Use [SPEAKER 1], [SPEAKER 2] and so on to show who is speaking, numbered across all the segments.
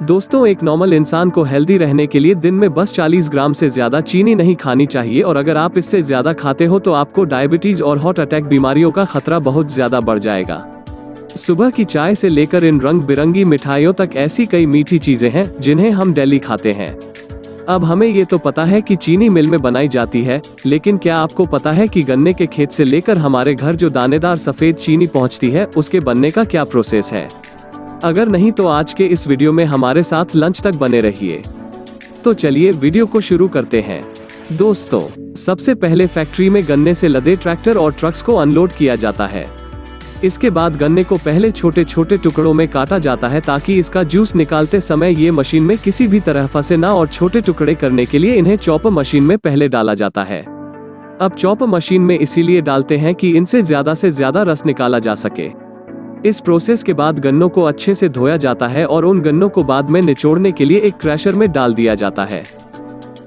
[SPEAKER 1] दोस्तों, एक नॉर्मल इंसान को हेल्दी रहने के लिए दिन में बस 40 ग्राम से ज्यादा चीनी नहीं खानी चाहिए, और अगर आप इससे ज्यादा खाते हो तो आपको डायबिटीज और हार्ट अटैक बीमारियों का खतरा बहुत ज्यादा बढ़ जाएगा। सुबह की चाय से लेकर इन रंग बिरंगी मिठाइयों तक ऐसी कई मीठी चीजें हैं जिन्हें हम डेली खाते हैं। अब हमें ये तो पता है कि चीनी मिल में बनाई जाती है, लेकिन क्या आपको पता है कि गन्ने के खेत से लेकर हमारे घर जो दानेदार सफेद चीनी पहुंचती है, उसके बनने का क्या प्रोसेस है? अगर नहीं तो आज के इस वीडियो में हमारे साथ लंच तक बने रहिए। तो चलिए वीडियो को शुरू करते हैं। दोस्तों, सबसे पहले फैक्ट्री में गन्ने से लदे ट्रैक्टर और ट्रक्स को अनलोड किया जाता है। इसके बाद गन्ने को पहले छोटे छोटे टुकड़ों में काटा जाता है ताकि इसका जूस निकालते समय ये मशीन में किसी भी तरह फंसे ना, और छोटे टुकड़े करने के लिए इन्हें चॉपर मशीन में पहले डाला जाता है। अब चॉपर मशीन में इसीलिए डालते हैं कि इनसे ज्यादा रस निकाला जा सके। इस प्रोसेस के बाद गन्नों को अच्छे से धोया जाता है और उन गन्नों को बाद में निचोड़ने के लिए एक क्रशर में डाल दिया जाता है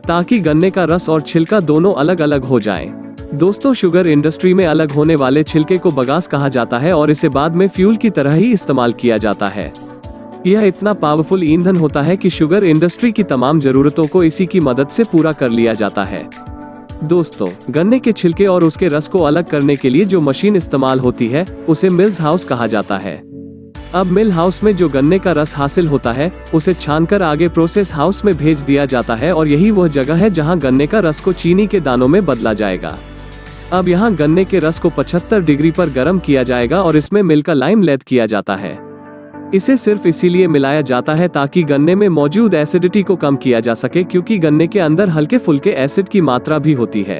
[SPEAKER 1] ताकि गन्ने का रस और छिलका दोनों अलग अलग हो जाएं। दोस्तों, शुगर इंडस्ट्री में अलग होने वाले छिलके को बगास कहा जाता है और इसे बाद में फ्यूल की तरह ही इस्तेमाल किया जाता है। यह इतना पावरफुल ईंधन होता है कि शुगर इंडस्ट्री की तमाम जरूरतों को इसी की मदद से पूरा कर लिया जाता है। दोस्तों, गन्ने के छिलके और उसके रस को अलग करने के लिए जो मशीन इस्तेमाल होती है उसे मिल्स हाउस कहा जाता है। अब मिल हाउस में जो गन्ने का रस हासिल होता है उसे छानकर आगे प्रोसेस हाउस में भेज दिया जाता है, और यही वह जगह है जहां गन्ने का रस को चीनी के दानों में बदला जाएगा। अब यहां गन्ने के रस को 75 डिग्री पर गर्म किया जाएगा और इसमें मिल का लाइम लेद किया जाता है। इसे सिर्फ इसीलिए मिलाया जाता है ताकि गन्ने में मौजूद एसिडिटी को कम किया जा सके, क्योंकि गन्ने के अंदर हल्के फुल्के एसिड की मात्रा भी होती है।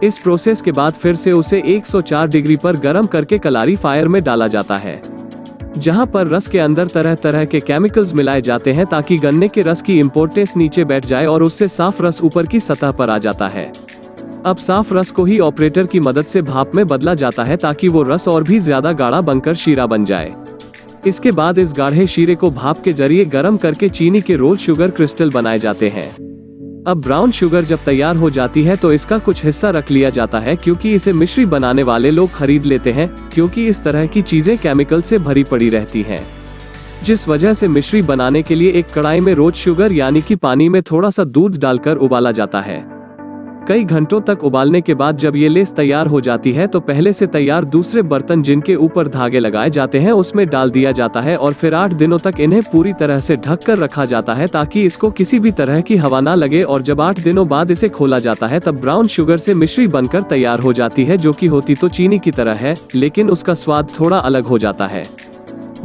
[SPEAKER 1] इस प्रोसेस के बाद फिर से उसे 104 डिग्री पर गर्म करके कलारी फायर में डाला जाता है, जहां पर रस के अंदर तरह तरह के केमिकल्स मिलाए जाते हैं ताकि गन्ने के रस की इम्पोर्टेंस नीचे बैठ जाए और उससे साफ रस ऊपर की सतह पर आ जाता है। अब साफ रस को ही ऑपरेटर की मदद से भाप में बदला जाता है ताकि वो रस और भी ज्यादा गाढ़ा बनकर शीरा बन जाए। इसके बाद इस गाढ़े शीरे को भाप के जरिए गर्म करके चीनी के रोल शुगर क्रिस्टल बनाए जाते हैं। अब ब्राउन शुगर जब तैयार हो जाती है तो इसका कुछ हिस्सा रख लिया जाता है, क्योंकि इसे मिश्री बनाने वाले लोग खरीद लेते हैं, क्योंकि इस तरह की चीजें केमिकल से भरी पड़ी रहती हैं। जिस वजह से मिश्री बनाने के लिए एक कढ़ाई में रोज शुगर यानी कि पानी में थोड़ा सा दूध डालकर उबाला जाता है। कई घंटों तक उबालने के बाद जब ये लेस तैयार हो जाती है तो पहले से तैयार दूसरे बर्तन जिनके ऊपर धागे लगाए जाते हैं उसमें डाल दिया जाता है, और फिर 8 दिनों तक इन्हें पूरी तरह से ढक कर रखा जाता है ताकि इसको किसी भी तरह की हवा ना लगे। और जब 8 दिनों बाद इसे खोला जाता है तब ब्राउन शुगर से मिश्री बनकर तैयार हो जाती है, जो कि होती तो चीनी की तरह है, लेकिन उसका स्वाद थोड़ा अलग हो जाता है।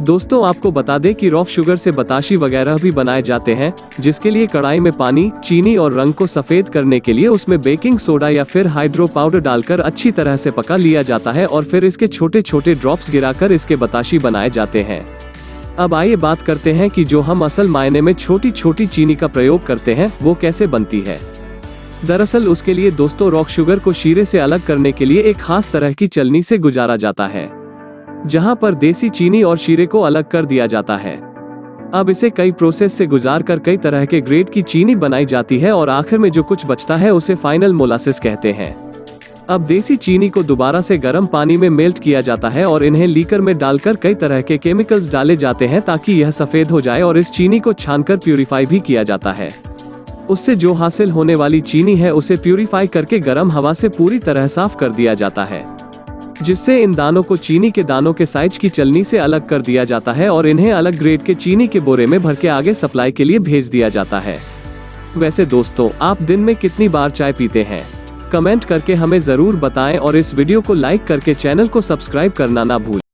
[SPEAKER 1] दोस्तों, आपको बता दें कि रॉ शुगर से बताशी वगैरह भी बनाए जाते हैं, जिसके लिए कढ़ाई में पानी, चीनी और रंग को सफेद करने के लिए उसमें बेकिंग सोडा या फिर हाइड्रो पाउडर डालकर अच्छी तरह से पका लिया जाता है, और फिर इसके छोटे छोटे ड्रॉप्स गिराकर इसके बताशी बनाए जाते हैं। अब आइए बात करते हैं कि जो हम असल मायने में छोटी छोटी चीनी का प्रयोग करते हैं वो कैसे बनती है। दरअसल उसके लिए दोस्तों, रॉक शुगर को शीरे से अलग करने के लिए एक खास तरह की चलनी से गुजारा जाता है, जहां पर देसी चीनी और शीरे को अलग कर दिया जाता है। अब इसे कई प्रोसेस से गुजार कर कई तरह के ग्रेड की चीनी बनाई जाती है, और आखिर में जो कुछ बचता है उसे फाइनल मोलासिस कहते हैं। अब देसी चीनी को दोबारा से गर्म पानी में मेल्ट किया जाता है और इन्हें लीकर में डालकर कई तरह के केमिकल्स डाले जाते हैं ताकि यह सफेद हो जाए, और इस चीनी को छानकर प्यूरिफाई भी किया जाता है। उससे जो हासिल होने वाली चीनी है उसे प्यूरिफाई करके गर्म हवा से पूरी तरह साफ कर दिया जाता है, जिससे इन दानों को चीनी के दानों के साइज की चलनी से अलग कर दिया जाता है, और इन्हें अलग ग्रेड के चीनी के बोरे में भर के आगे सप्लाई के लिए भेज दिया जाता है। वैसे दोस्तों, आप दिन में कितनी बार चाय पीते हैं? कमेंट करके हमें जरूर बताएं, और इस वीडियो को लाइक करके चैनल को सब्सक्राइब करना ना भूलें।